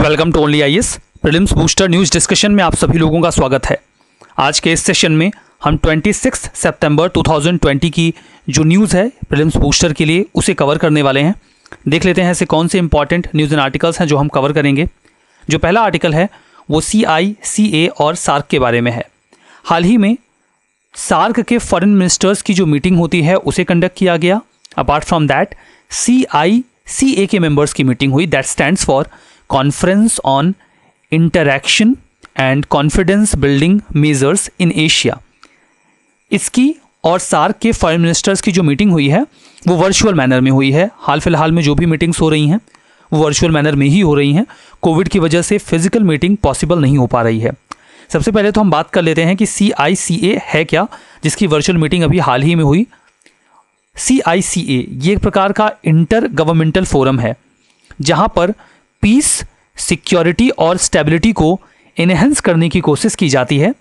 Welcome to only IAS prelims booster news discussion में आप सभी लोगों का स्वागत है। आज के इस सेशन में हम 26 सितंबर 2020 की जो न्यूज़ है प्रीलिम्स बूस्टर के लिए उसे कवर करने वाले हैं। देख लेते हैं ऐसे कौन से इंपॉर्टेंट न्यूज़ एंड आर्टिकल्स हैं जो हम कवर करेंगे। जो पहला आर्टिकल है वो CICA और सार्क के बारे में है। हाल ही में सार्क के फॉरेन मिनिस्टर्स की जो मीटिंग होती है उसे कंडक्ट किया गया। अपार्ट फ्रॉम दैट CICA के मेंबर्स की मीटिंग हुई, that stands for conference on interaction and confidence building measures in Asia. इसकी और सार्क के फॉरेन मिनिस्टर्स की जो मीटिंग हुई है वो वर्चुअल मैनर में हुई है। हाल फिलहाल में जो भी मीटिंग्स हो रही हैं वो वर्चुअल मैनर में ही हो रही हैं। कोविड की वजह से फिजिकल मीटिंग पॉसिबल नहीं हो पा रही है। सबसे पहले तो हम बात कर लेते हैं कि CICA है क्या, जिसकी वर्चुअल मीटिंग अभी हाल ही में हुई। CICA ये एक प्रकार का इंटर गवर्नमेंटल फोरम है जहां पर पीस, सिक्योरिटी और स्टेबिलिटी को इनहेंस करने की कोशिश की जाती है।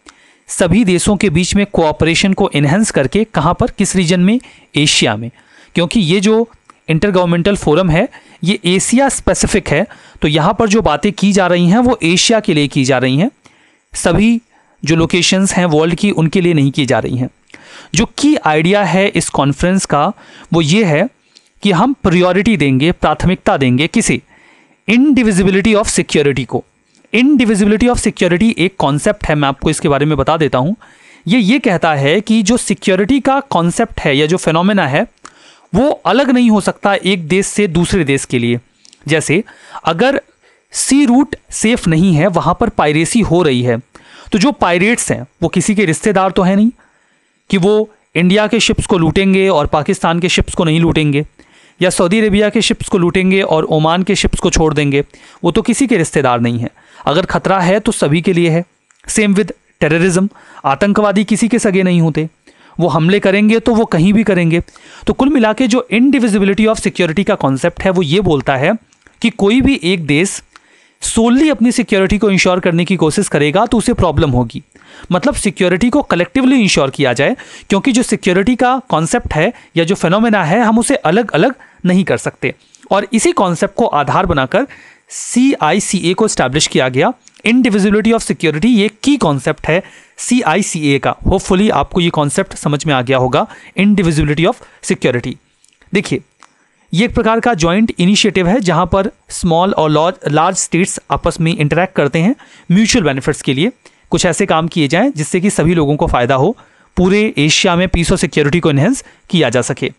सभी देशों के बीच में कोऑपरेशन को इनहेंस करके, कहां पर, किस रीजन में, एशिया में, क्योंकि ये जो इंटर गवर्नमेंटल फोरम है ये एशिया स्पेसिफिक है। तो यहाँ पर जो बातें की जा रही हैं वो एशिया के लिए की जा रही हैं। सभी जो लोकेशंस हैं वर्ल्ड की उनके लिए नहीं की जा रही हैं। जो की आइडिया है इस कॉन्फ्रेंस का वो ये है कि हम प्रायोरिटी देंगे, प्राथमिकता देंगे किसे, इनडिविजिबिलिटी ऑफ सिक्योरिटी को। इनडिविजिबिलिटी ऑफ सिक्योरिटी एक कॉन्सेप्ट है, मैं आपको इसके बारे में बता देता हूं। ये कहता है कि जो सिक्योरिटी का कॉन्सेप्ट है या जो फेनोमेना है वो अलग नहीं हो सकता एक देश से दूसरे देश के लिए। जैसे अगर सी रूट सेफ नहीं है, वहां पर पायरेसी हो रही है, तो जो पायरेट्स हैं वो किसी के रिश्तेदार तो है नहीं कि वो इंडिया के शिप्स को लूटेंगे और पाकिस्तान के शिप्स को नहीं लूटेंगे, या सऊदी अरेबिया के शिप्स को लूटेंगे और ओमान के शिप्स को छोड़ देंगे। वो तो किसी के रिश्तेदार नहीं है। अगर खतरा है तो सभी के लिए है। सेम विद टेररिज्म, आतंकवादी किसी के सगे नहीं होते, वो हमले करेंगे तो वो कहीं भी करेंगे। तो कुल मिला के जो इनडिविजिबिलिटी ऑफ सिक्योरिटी का कॉन्सेप्ट है वो ये बोलता है कि कोई भी एक देश सोलली अपनी सिक्योरिटी को इंश्योर करने की कोशिश करेगा तो उसे प्रॉब्लम होगी। मतलब सिक्योरिटी को कलेक्टिवली इंश्योर किया जाए, क्योंकि जो सिक्योरिटी का कॉन्सेप्ट है या जो फेनोमेना है हम उसे अलग अलग नहीं कर सकते। और इसी कॉन्सेप्ट को आधार बनाकर CICA को एस्टैब्लिश किया गया। इनडिविजिबिलिटी ऑफ सिक्योरिटी ये की कॉन्सेप्ट है CICA का। होपफुली आपको ये कॉन्सेप्ट समझ में आ गया होगा, इनडिविजिबिलिटी ऑफ सिक्योरिटी। देखिए, ये एक प्रकार का जॉइंट इनिशिएटिव है जहां पर स्मॉल और लार्ज स्टेट्स आपस में इंटरैक्ट करते हैं म्यूचुअल बेनिफिट्स के लिए। कुछ ऐसे काम किए जाएं जिससे कि सभी लोगों को फायदा हो, पूरे एशिया में पीस और सिक्योरिटी को इनहेंस किया जा सके।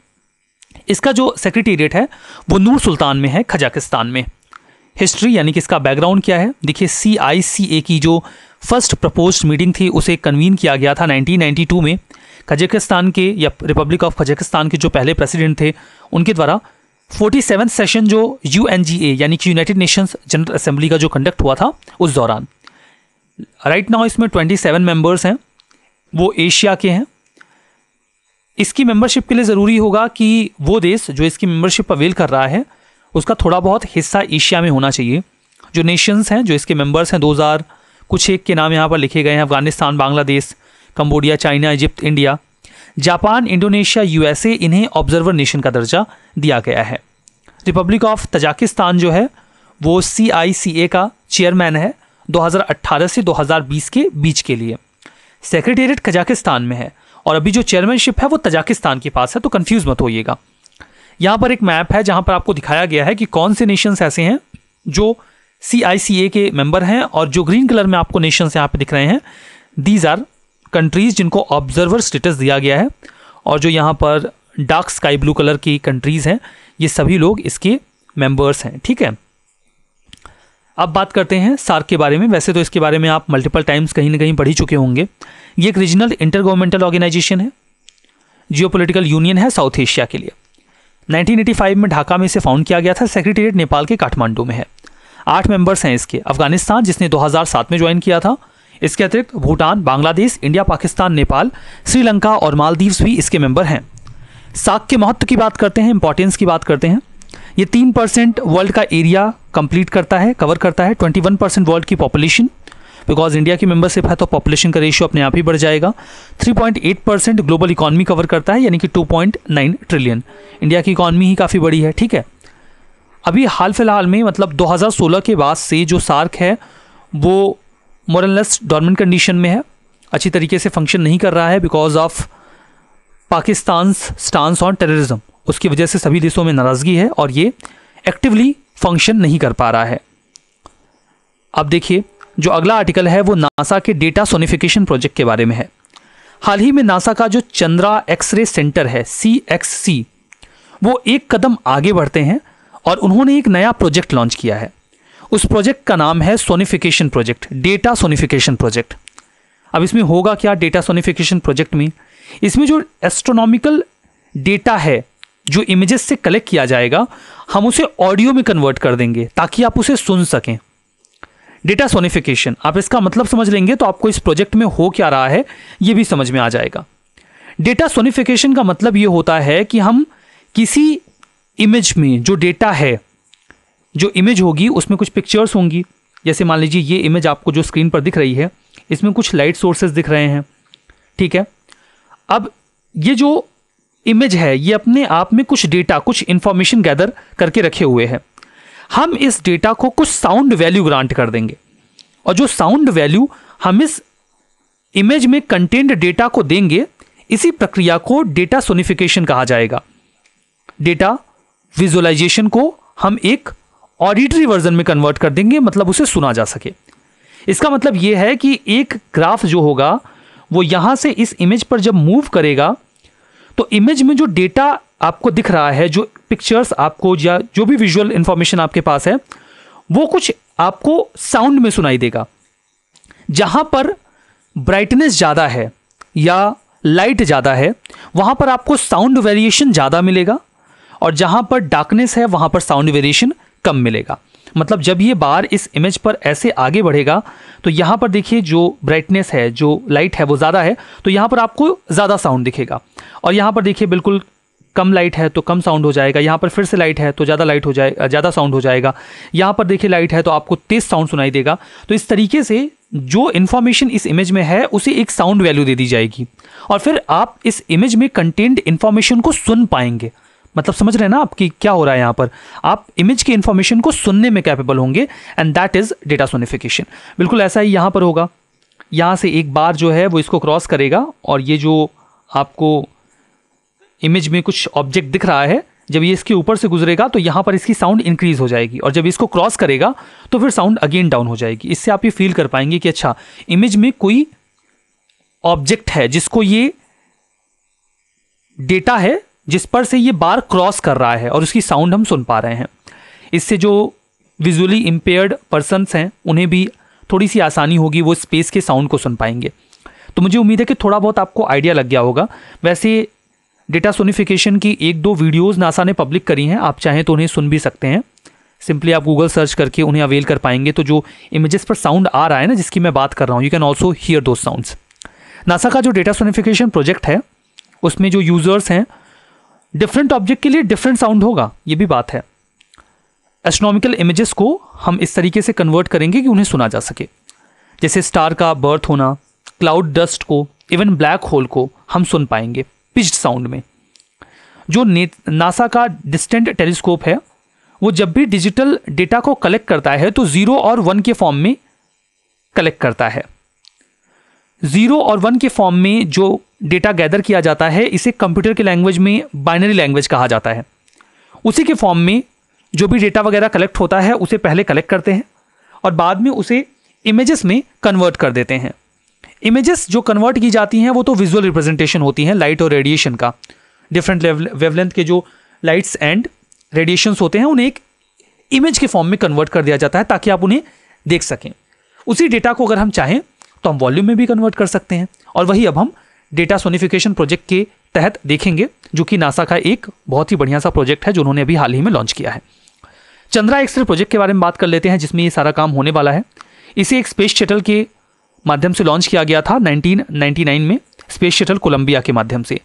इसका जो सेक्रेटेरिएट है वो नूर सुल्तान में है, कजाकिस्तान में। हिस्ट्री यानी कि इसका बैकग्राउंड क्या है, देखिए CICA की जो फर्स्ट प्रपोज्ड मीटिंग थी उसे कन्वीन किया गया था 1992 में। कजाकिस्तान के या रिपब्लिक ऑफ कजाकिस्तान के जो पहले प्रेसिडेंट थे उनके द्वारा 47th सेशन जो UNGA यानी कि यूनाइटेड नेशंस जनरल असेंबली का जो कंडक्ट हुआ था उस दौरान। राइट नाउ इसमें 27 मेंबर्स हैं, वो एशिया के हैं। इसकी मेंबरशिप के लिए ज़रूरी होगा कि वो देश जो इसकी मेंबरशिप अवेल कर रहा है उसका थोड़ा बहुत हिस्सा एशिया में होना चाहिए। जो नेशंस हैं जो इसके मेंबर्स हैं 2000 कुछ एक के नाम यहाँ पर लिखे गए हैं: Afghanistan, Bangladesh, Cambodia, China, Egypt, India, Japan, Indonesia, USA। इन्हें ऑब्जर्वर नेशन का दर्जा दिया गया है। रिपब्लिक ऑफ तजाकिस्तान जो है वो CICA का चेयरमैन है 2018 से 2020 के बीच के लिए। सेक्रेटेरिएट कजाकिस्तान में है और अभी जो चेयरमैनशिप है वो तजाकिस्तान के पास है, तो कंफ्यूज मत होइएगा। यहाँ पर एक मैप है जहाँ पर आपको दिखाया गया है कि कौन से नेशंस ऐसे हैं जो CICA के मेंबर हैं, और जो ग्रीन कलर में आपको नेशंस यहाँ पे दिख रहे हैं दीज आर कंट्रीज जिनको ऑब्जर्वर स्टेटस दिया गया है। और जो यहाँ पर डार्क स्काई ब्लू कलर की कंट्रीज हैं ये सभी लोग इसके मेंबर्स हैं। ठीक है, अब बात करते हैं सार्क के बारे में। वैसे तो इसके बारे में आप मल्टीपल टाइम्स कहीं ना कहीं पढ़ ही चुके होंगे। ये एक रीजनल इंटर गवर्नमेंटल ऑर्गेनाइजेशन है, जियोपॉलिटिकल यूनियन है साउथ एशिया के लिए। 1985 में ढाका में इसे फाउंड किया गया था। सेक्रेटेरिएट नेपाल के काठमांडू में है। 8 मेंबर्स हैं इसके। अफगानिस्तान जिसने 2007 में ज्वाइन किया था। इसके अतिरिक्त भूटान, बांग्लादेश, इंडिया, पाकिस्तान, नेपाल, श्रीलंका और मालदीव्स भी इसके मेंबर हैं। सार्क के महत्व की बात करते हैं, इंपॉर्टेंस की बात करते हैं। ये 3% वर्ल्ड का एरिया कंप्लीट करता है, कवर करता है। 21% वर्ल्ड की पॉपुलेशन, बिकॉज इंडिया की मेंबरशिप है तो पॉपुलेशन का रेशियो अपने आप ही बढ़ जाएगा। 3.8% ग्लोबल इकॉनमी कवर करता है, यानी कि 2.9 ट्रिलियन। इंडिया की इकॉनमी ही काफ़ी बड़ी है। ठीक है, अभी हाल फिलहाल में मतलब 2016 के बाद से जो सार्क है वो more and less dormant condition में है, अच्छी तरीके से फंक्शन नहीं कर रहा है because of Pakistan stance on terrorism. उसकी वजह से सभी देशों में नाराज़गी है और ये एक्टिवली फंक्शन नहीं कर पा रहा है। अब देखिए जो अगला आर्टिकल है वो नासा के डेटा सोनिफिकेशन प्रोजेक्ट के बारे में है। हाल ही में नासा का जो चंद्रा एक्सरे सेंटर है CXC, वो एक कदम आगे बढ़ते हैं और उन्होंने एक नया प्रोजेक्ट लॉन्च किया है। उस प्रोजेक्ट का नाम है sonification project, data sonification project. अब इसमें होगा क्या डेटा सोनिफिकेशन प्रोजेक्ट में? इसमें जो एस्ट्रोनॉमिकल डेटा है जो इमेजेस से कलेक्ट किया जाएगा, हम उसे ऑडियो में कन्वर्ट कर देंगे ताकि आप उसे सुन सकें। डेटा सोनिफिकेशन, आप इसका मतलब समझ लेंगे तो आपको इस प्रोजेक्ट में हो क्या रहा है ये भी समझ में आ जाएगा। डेटा सोनिफिकेशन का मतलब ये होता है कि हम किसी इमेज में जो डेटा है, जो इमेज होगी उसमें कुछ पिक्चर्स होंगी, जैसे मान लीजिए ये इमेज आपको जो स्क्रीन पर दिख रही है, इसमें कुछ लाइट सोर्सेज दिख रहे हैं, ठीक है। अब ये जो इमेज है ये अपने आप में कुछ डेटा, कुछ इंफॉर्मेशन गैदर करके रखे हुए हैं। हम इस डेटा को कुछ साउंड वैल्यू ग्रांट कर देंगे और जो साउंड वैल्यू हम इस इमेज में कंटेंट डेटा को देंगे, इसी प्रक्रिया को डेटा सोनिफिकेशन कहा जाएगा। डेटा विजुअलाइजेशन को हम एक ऑडिटरी वर्जन में कन्वर्ट कर देंगे, मतलब उसे सुना जा सके। इसका मतलब यह है कि एक ग्राफ जो होगा वो यहां से इस इमेज पर जब मूव करेगा तो इमेज में जो डेटा आपको दिख रहा है, जो पिक्चर्स आपको या जो भी विजुअल इंफॉर्मेशन आपके पास है, वो कुछ आपको साउंड में सुनाई देगा। जहां पर ब्राइटनेस ज़्यादा है या लाइट ज़्यादा है वहां पर आपको साउंड वेरिएशन ज़्यादा मिलेगा और जहां पर डार्कनेस है वहां पर साउंड वेरिएशन कम मिलेगा। मतलब जब ये बार इस इमेज पर ऐसे आगे बढ़ेगा तो यहाँ पर देखिए जो ब्राइटनेस है, जो लाइट है वो ज़्यादा है तो यहाँ पर आपको ज़्यादा साउंड दिखेगा, और यहाँ पर देखिए बिल्कुल कम लाइट है तो कम साउंड हो जाएगा, यहाँ पर फिर से लाइट है तो ज़्यादा लाइट हो जाएगा, ज़्यादा साउंड हो जाएगा, यहाँ पर देखिए लाइट है तो आपको तेज़ साउंड सुनाई देगा। तो इस तरीके से जो इन्फॉर्मेशन इस इमेज में है उसे एक साउंड वैल्यू दे दी जाएगी और फिर आप इस इमेज में कंटेंट इन्फॉर्मेशन को सुन पाएंगे। मतलब समझ रहे हैं ना आपकी क्या हो रहा है, यहाँ पर आप इमेज की इंफॉर्मेशन को सुनने में कैपेबल होंगे and that is data sonification. बिल्कुल ऐसा ही यहाँ पर होगा। यहाँ से एक बार जो है वो इसको क्रॉस करेगा और ये जो आपको इमेज में कुछ ऑब्जेक्ट दिख रहा है, जब ये इसके ऊपर से गुजरेगा तो यहाँ पर इसकी साउंड इंक्रीज हो जाएगी और जब इसको क्रॉस करेगा तो फिर साउंड अगेन डाउन हो जाएगी। इससे आप ये फील कर पाएंगे कि अच्छा इमेज में कोई ऑब्जेक्ट है जिसको ये डेटा है जिस पर से ये बार क्रॉस कर रहा है और उसकी साउंड हम सुन पा रहे हैं। इससे जो विजुअली इम्पेयर्ड पर्सन्स हैं उन्हें भी थोड़ी सी आसानी होगी, वो स्पेस के साउंड को सुन पाएंगे। तो मुझे उम्मीद है कि थोड़ा बहुत आपको आइडिया लग गया होगा। वैसे डेटा सोनिफिकेशन की 1-2 वीडियोस नासा ने पब्लिक करी हैं, आप चाहें तो उन्हें सुन भी सकते हैं। सिंपली आप गूगल सर्च करके उन्हें अवेल कर पाएंगे। तो जो इमेजेस पर साउंड आ रहा है ना जिसकी मैं बात कर रहा हूँ, you can also here those sounds. NASA का जो डेटा सोनिफिकेशन प्रोजेक्ट है उसमें जो यूजर्स हैं डिफरेंट ऑब्जेक्ट के लिए डिफरेंट साउंड होगा, ये भी बात है। एस्ट्रोनॉमिकल इमेजेस को हम इस तरीके से कन्वर्ट करेंगे कि उन्हें सुना जा सके। जैसे स्टार का बर्थ होना, क्लाउड डस्ट को, इवन ब्लैक होल को हम सुन पाएंगे पिच्ड साउंड में। जो नासा का डिस्टेंट टेलीस्कोप है वो जब भी डिजिटल डेटा को कलेक्ट करता है तो 0 और 1 के फॉर्म में कलेक्ट करता है। 0 और 1 के फॉर्म में जो डेटा गैदर किया जाता है इसे कंप्यूटर के लैंग्वेज में बाइनरी लैंग्वेज कहा जाता है। उसी के फॉर्म में जो भी डेटा वगैरह कलेक्ट होता है उसे पहले कलेक्ट करते हैं और बाद में उसे इमेजेस में कन्वर्ट कर देते हैं। इमेजेस जो कन्वर्ट की जाती हैं वो तो विजुअल रिप्रेजेंटेशन होती हैं लाइट और रेडिएशन का। डिफरेंट वेवलेंथ के जो लाइट्स एंड रेडिएशंस होते हैं उन्हें एक इमेज के फॉर्म में कन्वर्ट कर दिया जाता है ताकि आप उन्हें देख सकें। उसी डेटा को अगर हम चाहें तो हम वॉल्यूम में भी कन्वर्ट कर सकते हैं और वही अब हम डेटा सोनिफिकेशन प्रोजेक्ट के तहत देखेंगे, जो कि नासा का एक बहुत ही बढ़िया सा प्रोजेक्ट है जो उन्होंने अभी हाल ही में लॉन्च किया है। चंद्रा एक्सरे प्रोजेक्ट के बारे में बात कर लेते हैं जिसमें ये सारा काम होने वाला है। इसे एक स्पेस शटल के माध्यम से लॉन्च किया गया था 1999 में, स्पेस शटल कोलंबिया के माध्यम से।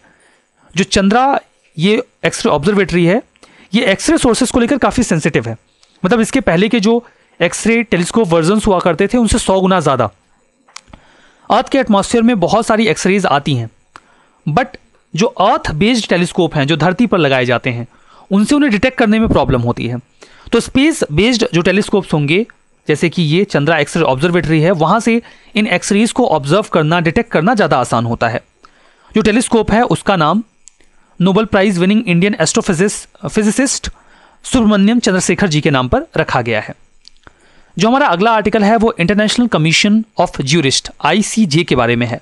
जो चंद्रा ये एक्सरे ऑब्जर्वेटरी है ये एक्सरे सोर्सेज को लेकर काफ़ी सेंसिटिव है। मतलब इसके पहले के जो एक्सरे टेलीस्कोप वर्जन्स हुआ करते थे उनसे 100 गुना ज़्यादा अर्थ के एटमॉस्फेयर में बहुत सारी एक्सरेज आती हैं, बट जो अर्थ बेस्ड टेलीस्कोप हैं जो धरती पर लगाए जाते हैं उनसे उन्हें डिटेक्ट करने में प्रॉब्लम होती है। तो स्पेस बेस्ड जो टेलीस्कोप्स होंगे, जैसे कि ये चंद्रा एक्सरे ऑब्जर्वेटरी है, वहां से इन एक्सरेज को ऑब्जर्व करना, डिटेक्ट करना ज़्यादा आसान होता है। जो टेलीस्कोप है उसका नाम Nobel prize winning Indian astrophysicist Subrahmanyan Chandrasekhar ji के नाम पर रखा गया है। जो हमारा अगला आर्टिकल है वो international commission of jurist ICJ के बारे में है।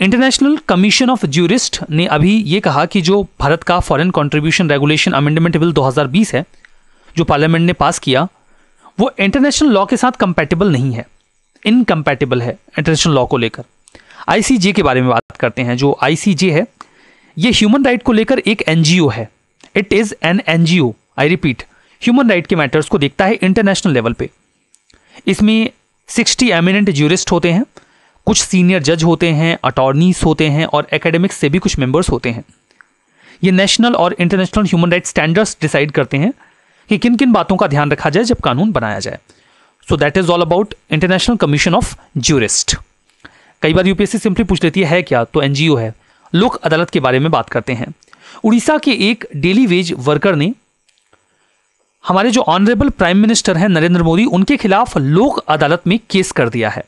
इंटरनेशनल कमीशन ऑफ ज्यूरिस्ट ने अभी ये कहा कि जो भारत का foreign contribution regulation amendment bill 2020 है, जो पार्लियामेंट ने पास किया, वो इंटरनेशनल लॉ के साथ कंपैटिबल नहीं है, इनकम्पैटिबल है इंटरनेशनल लॉ को लेकर। ICJ के बारे में बात करते हैं। जो ICJ है ये ह्यूमन राइट को लेकर एक NGO है। It is an NGO, I repeat, human right के मैटर्स को देखता है इंटरनेशनल लेवल पे। इसमें 60 एमिनेंट ज्यूरिस्ट होते हैं, कुछ सीनियर जज होते हैं, अटॉर्नीज होते हैं और एकेडमिक्स से भी कुछ मेंबर्स होते हैं। ये नेशनल और international human right standards decide करते हैं कि किन किन बातों का ध्यान रखा जाए जब कानून बनाया जाए। So that is all about international commission of jurist. कई बार UPSC सिंपली पूछ लेती है क्या, तो NGO है। लोक अदालत के बारे में बात करते हैं। उड़ीसा के एक डेली वेज वर्कर ने हमारे जो ऑनरेबल प्राइम मिनिस्टर हैं नरेंद्र मोदी, उनके खिलाफ लोक अदालत में केस कर दिया है।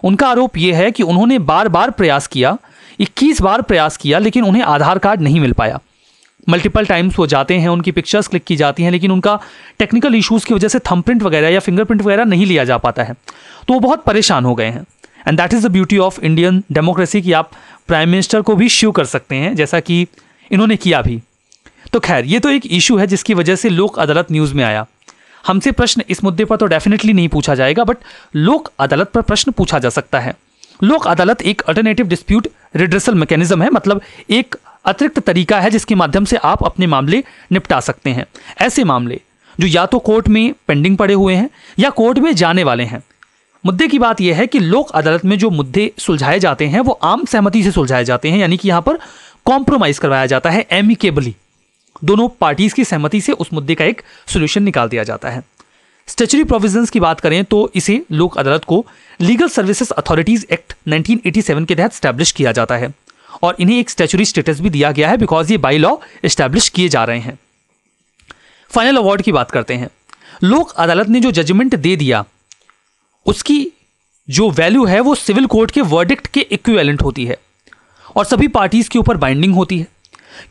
उनका आरोप यह है कि उन्होंने बार बार प्रयास किया, 21 बार प्रयास किया, लेकिन उन्हें आधार कार्ड नहीं मिल पाया। मल्टीपल टाइम्स वो जाते हैं, उनकी पिक्चर्स क्लिक की जाती हैं, लेकिन उनका टेक्निकल इश्यूज़ की वजह से थंबप्रिंट वगैरह या फिंगरप्रिंट वगैरह नहीं लिया जा पाता है। तो वो बहुत परेशान हो गए हैं। And that is the beauty of Indian democracy कि आप प्राइम मिनिस्टर को भी श्यू कर सकते हैं, जैसा कि इन्होंने किया भी। तो खैर, ये तो एक इशू है जिसकी वजह से लोक अदालत न्यूज़ में आया। हमसे प्रश्न इस मुद्दे पर तो डेफिनेटली नहीं पूछा जाएगा, बट लोक अदालत पर प्रश्न पूछा जा सकता है। लोक अदालत एक अल्टरनेटिव डिस्प्यूट रिड्रेसल मैकेनिज्म है, मतलब एक अतिरिक्त तरीका है जिसके माध्यम से आप अपने मामले निपटा सकते हैं। ऐसे मामले जो या तो कोर्ट में पेंडिंग पड़े हुए हैं या कोर्ट में जाने वाले हैं। मुद्दे की बात यह है कि लोक अदालत में जो मुद्दे सुलझाए जाते हैं वो आम सहमति से सुलझाए जाते हैं, यानी कि यहाँ पर कॉम्प्रोमाइज करवाया जाता है एमिकेबली। दोनों पार्टीज की सहमति से उस मुद्दे का एक सोल्यूशन निकाल दिया जाता है। स्टैच्यूटरी प्रोविजंस की बात करें तो इसे लोक अदालत को लीगल सर्विसेज अथॉरिटीज एक्ट 1987 के तहत स्टैब्लिश किया जाता है और इन्हें एक स्टैच्यूटरी स्टेटस भी दिया गया है बिकॉज ये बाई लॉ एस्टैब्लिश किए जा रहे हैं। फाइनल अवार्ड की बात करते हैं। लोक अदालत ने जो जजमेंट दे दिया उसकी जो वैल्यू है वो सिविल कोर्ट के वर्डिक्ट के इक्विवेलेंट होती है और सभी पार्टीज के ऊपर बाइंडिंग होती है,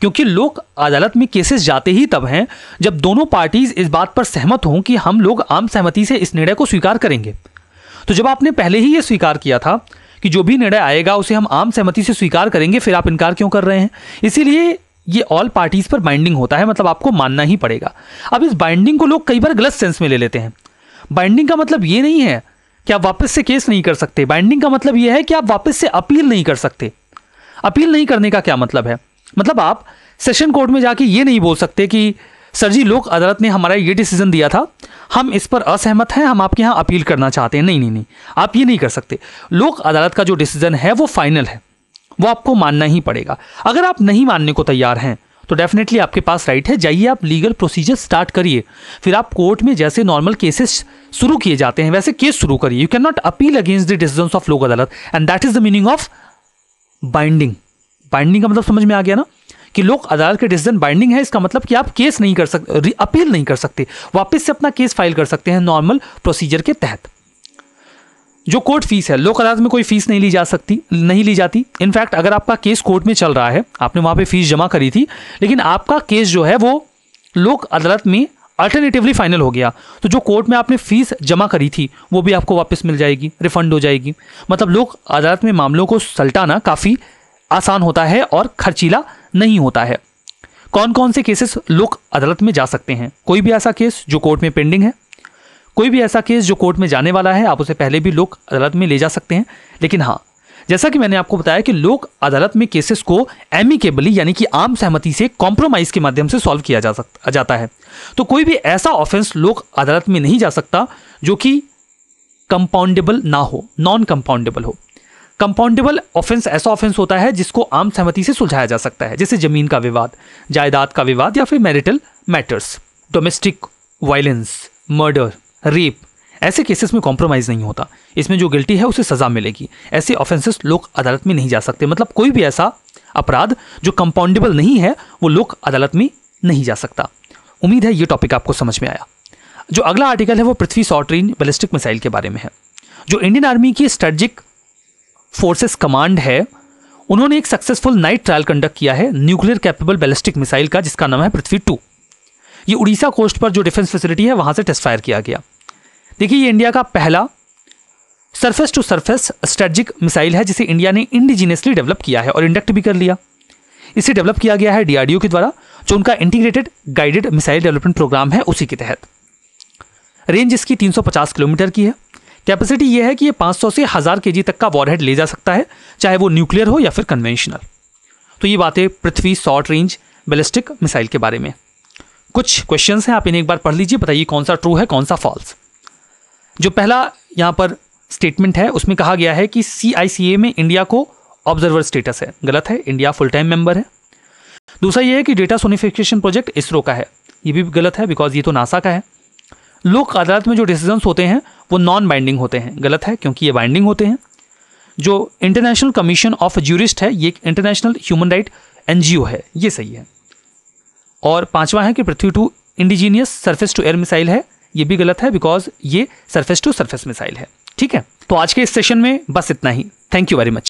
क्योंकि लोक अदालत में केसेस जाते ही तब हैं जब दोनों पार्टीज इस बात पर सहमत हों कि हम लोग आम सहमति से इस निर्णय को स्वीकार करेंगे। तो जब आपने पहले ही ये स्वीकार किया था कि जो भी निर्णय आएगा उसे हम आम सहमति से स्वीकार करेंगे, फिर आप इनकार क्यों कर रहे हैं? इसीलिए ये ऑल पार्टीज पर बाइंडिंग होता है, मतलब आपको मानना ही पड़ेगा। अब इस बाइंडिंग को लोग कई बार गलत सेंस में ले लेते हैं। बाइंडिंग का मतलब ये नहीं है कि आप वापस से केस नहीं कर सकते। बाइंडिंग का मतलब यह है कि आप वापस से अपील नहीं कर सकते। अपील नहीं करने का क्या मतलब है? मतलब आप सेशन कोर्ट में जाके ये नहीं बोल सकते कि सर जी लोक अदालत ने हमारा ये डिसीजन दिया था, हम इस पर असहमत हैं, हम आपके यहाँ अपील करना चाहते हैं। नहीं नहीं नहीं, आप ये नहीं कर सकते। लोक अदालत का जो डिसीजन है वो फाइनल है, वो आपको मानना ही पड़ेगा। अगर आप नहीं मानने को तैयार हैं तो डेफिनेटली आपके पास राइट है, जाइए आप लीगल प्रोसीजर स्टार्ट करिए। फिर आप कोर्ट में जैसे नॉर्मल केसेस शुरू किए जाते हैं वैसे केस शुरू करिए। You can not appeal against the decisions of लोक अदालत, and that is the meaning of binding. Binding का मतलब समझ में आ गया ना कि लोक अदालत के डिसीजन बाइंडिंग है। इसका मतलब कि आप केस नहीं कर सकते, अपील नहीं कर सकते, वापस से अपना केस फाइल कर सकते हैं नॉर्मल प्रोसीजर के तहत। जो कोर्ट फीस है, लोक अदालत में कोई फीस नहीं ली जाती। इनफैक्ट अगर आपका केस कोर्ट में चल रहा है, आपने वहां पे फीस जमा करी थी, लेकिन आपका केस जो है वो लोक अदालत में अल्टरनेटिवली फाइनल हो गया, तो जो कोर्ट में आपने फीस जमा करी थी वो भी आपको वापस मिल जाएगी, रिफंड हो जाएगी। मतलब लोक अदालत में मामलों को सलटाना काफ़ी आसान होता है और खर्चीला नहीं होता है। कौन कौन से केसेस लोक अदालत में जा सकते हैं? कोई भी ऐसा केस जो कोर्ट में पेंडिंग है, कोई भी ऐसा केस जो कोर्ट में जाने वाला है, आप उसे पहले भी लोक अदालत में ले जा सकते हैं। लेकिन हाँ, जैसा कि मैंने आपको बताया कि लोक अदालत में केसेस को एमिकेबली यानी कि आम सहमति से कॉम्प्रोमाइज के माध्यम से सॉल्व किया जाता है। तो कोई भी ऐसा ऑफेंस लोक अदालत में नहीं जा सकता जो कि कंपाउंडेबल ना हो, नॉन कंपाउंडेबल हो। कंपाउंडेबल ऑफेंस ऐसा ऑफेंस होता है जिसको आम सहमति से सुलझाया जा सकता है, जैसे जमीन का विवाद, जायदाद का विवाद या फिर marital matters, domestic violence, murder, rape. ऐसे केसेस में कॉम्प्रोमाइज़ नहीं होता, इसमें जो गिल्टी है उसे सज़ा मिलेगी। ऐसे ऑफेंसेस लोक अदालत में नहीं जा सकते। मतलब कोई भी ऐसा अपराध जो कंपाउंडेबल नहीं है वो लोक अदालत में नहीं जा सकता। उम्मीद है ये टॉपिक आपको समझ में आया। जो अगला आर्टिकल है वो पृथ्वी शॉर्ट रेंज बैलिस्टिक मिसाइल के बारे में है। जो इंडियन आर्मी की स्ट्रेटेजिक फोर्सेस कमांड है, उन्होंने एक सक्सेसफुल नाइट ट्रायल कंडक्ट किया है न्यूक्लियर कैपेबल बैलिस्टिक मिसाइल का, जिसका नाम है पृथ्वी 2। ये उड़ीसा कोस्ट पर जो डिफेंस फैसिलिटी है वहां से टेस्ट फायर किया गया। देखिए, ये इंडिया का पहला surface to surface strategic missile है जिसे इंडिया ने इंडिजीनियसली डेवलप किया है और इंडक्ट भी कर लिया। इसे डेवलप किया गया है DRDO के द्वारा, जो उनका integrated guided missile development programme है, उसी के तहत। रेंज इसकी 350 किलोमीटर की है। कैपेसिटी यह है कि ये 500 से 1000 kg तक का वॉरहेड ले जा सकता है, चाहे वो न्यूक्लियर हो या फिर कन्वेंशनल। तो ये बातें पृथ्वी शॉर्ट रेंज बैलिस्टिक मिसाइल के बारे में। कुछ क्वेश्चंस हैं, आप इन्हें एक बार पढ़ लीजिए, बताइए कौन सा ट्रू है कौन सा फॉल्स। जो पहला यहाँ पर स्टेटमेंट है उसमें कहा गया है कि CICA में इंडिया को ऑब्जर्वर स्टेटस है। गलत है, इंडिया फुल टाइम मेंबर है। दूसरा यह है कि डेटा सोनिफिकेशन प्रोजेक्ट इसरो का है। ये भी गलत है, बिकॉज ये तो नासा का है। लोक अदालत में जो डिसीजंस होते हैं वो नॉन बाइंडिंग होते हैं। गलत है, क्योंकि ये बाइंडिंग होते हैं। जो इंटरनेशनल कमीशन ऑफ ज्यूरिस्ट है, ये एक इंटरनेशनल ह्यूमन राइट NGO है, ये सही है। और पांचवा है कि Prithvi 2 indigenous surface to air missile है। ये भी गलत है, बिकॉज ये सरफेस टू सरफेस मिसाइल है। ठीक है, तो आज के इस सेशन में बस इतना ही। Thank you very much.